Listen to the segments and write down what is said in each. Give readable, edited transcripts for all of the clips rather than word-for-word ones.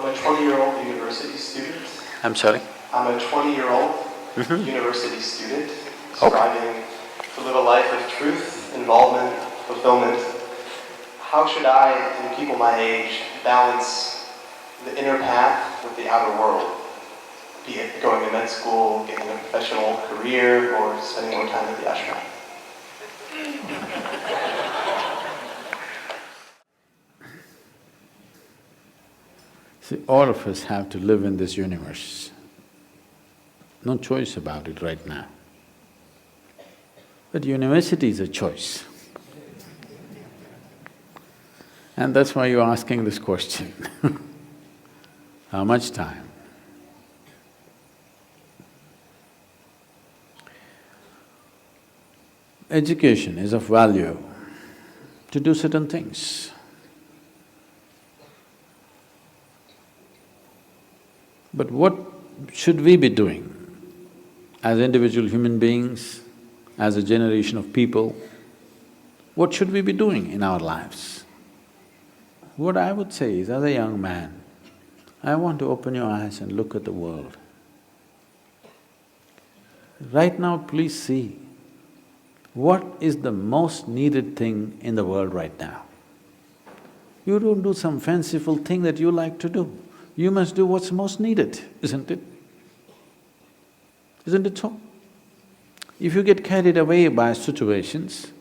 I'm a 20-year-old university student. I'm sorry? I'm a 20-year-old university student striving to live a life of truth, involvement, fulfillment. How should I and people my age balance the inner path with the outer world? Be it going to med school, getting a professional career, or spending more time at the ashram. See, all of us have to live in this universe. No choice about it right now. But university is a choice. And that's why you're asking this question. How much time? Education is of value to do certain things. But what should we be doing as individual human beings, as a generation of people? What should we be doing in our lives? What I would say is, as a young man, I want to open your eyes and look at the world. Right now, please see, what is the most needed thing in the world right now? You don't do some fanciful thing that you like to do. You must do what's most needed, isn't it? Isn't it so? If you get carried away by situations,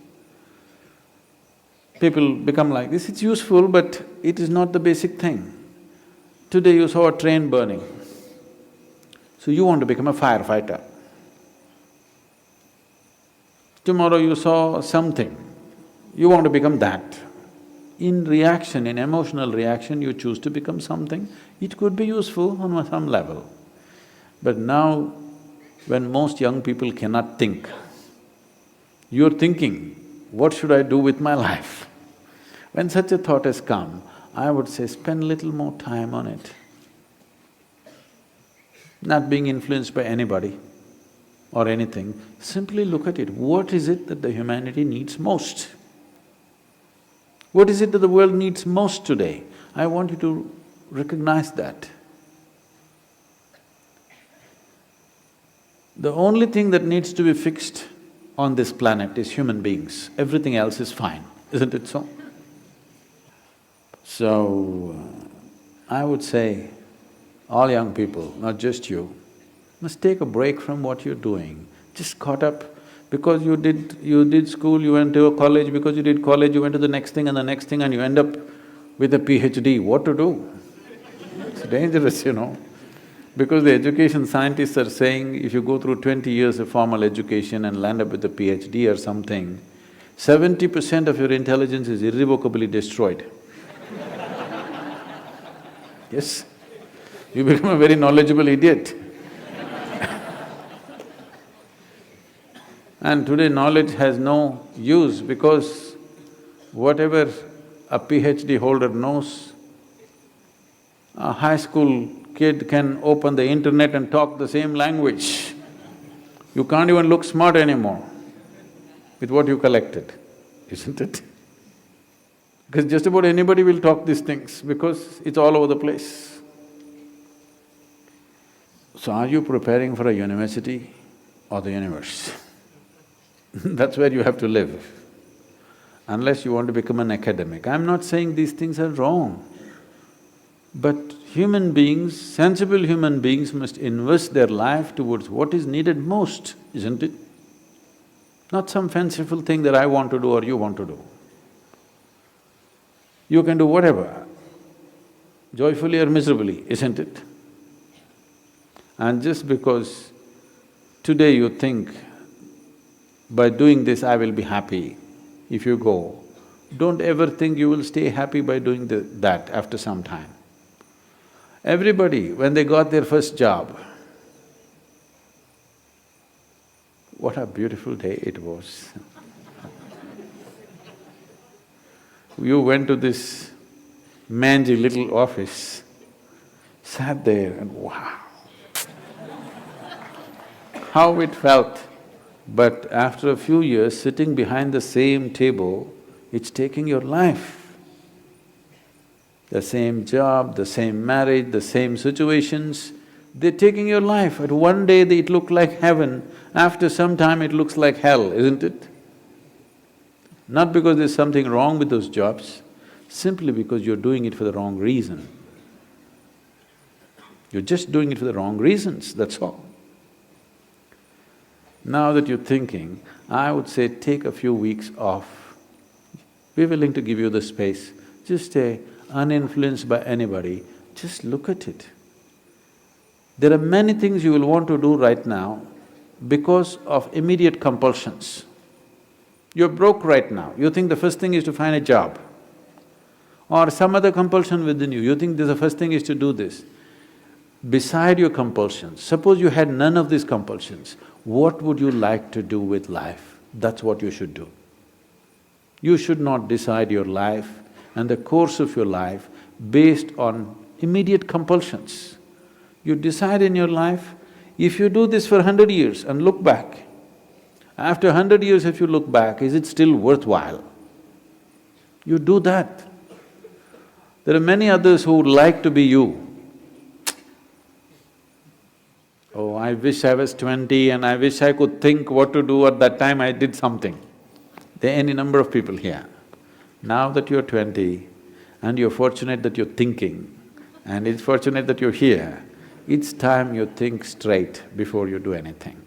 people become like this, it's useful but it is not the basic thing. Today you saw a train burning, so you want to become a firefighter. Tomorrow you saw something, you want to become that. In reaction, in emotional reaction, you choose to become something. It could be useful on some level. But now, when most young people cannot think, you're thinking, what should I do with my life? When such a thought has come, I would say spend little more time on it. Not being influenced by anybody or anything, simply look at it. What is it that the humanity needs most? What is it that the world needs most today? I want you to recognize that. The only thing that needs to be fixed on this planet is human beings. Everything else is fine, isn't it so? So, I would say, all young people, not just you, must take a break from what you're doing. Just caught up because you did school, you went to a college, because you did college, you went to the next thing and the next thing and you end up with a PhD. What to do? It's dangerous, you know. Because the education scientists are saying if you go through 20 years of formal education and land up with a PhD or something, 70% of your intelligence is irrevocably destroyed. Yes, you become a very knowledgeable idiot. And today knowledge has no use because whatever a PhD holder knows, a high school kid can open the internet and talk the same language. You can't even look smart anymore with what you collected, isn't it? Because just about anybody will talk these things because it's all over the place. So are you preparing for a university or the universe? That's where you have to live, unless you want to become an academic. I'm not saying these things are wrong, but human beings, sensible human beings must invest their life towards what is needed most, isn't it? Not some fanciful thing that I want to do or you want to do. You can do whatever, joyfully or miserably, isn't it? And just because today you think, by doing this I will be happy, if you go, don't ever think you will stay happy by doing that after some time. Everybody, when they got their first job, what a beautiful day it was. You went to this mangy little office, sat there and wow, how it felt. But after a few years, sitting behind the same table, it's taking your life. the same job, the same marriage, the same situations. They're taking your life. At one day it looked like heaven, after some time it looks like hell, isn't it? Not because there's something wrong with those jobs, simply because you're doing it for the wrong reason. You're just doing it for the wrong reasons, that's all. Now that you're thinking, I would say take a few weeks off. We're willing to give you the space. Just stay uninfluenced by anybody, just look at it. There are many things you will want to do right now because of immediate compulsions. You're broke right now, you think the first thing is to find a job. Or some other compulsion within you, you think the first thing is to do this. Beside your compulsions, suppose you had none of these compulsions, what would you like to do with life? That's what you should do. You should not decide your life and the course of your life based on immediate compulsions. You decide in your life, if you do this for 100 years and look back, after 100 years if you look back, is it still worthwhile? You do that. There are many others who would like to be you. Oh, I wish I was 20 and I wish I could think what to do at that time I did something. There are any number of people here. Now that you're 20 and you're fortunate that you're thinking and it's fortunate that you're here, it's time you think straight before you do anything.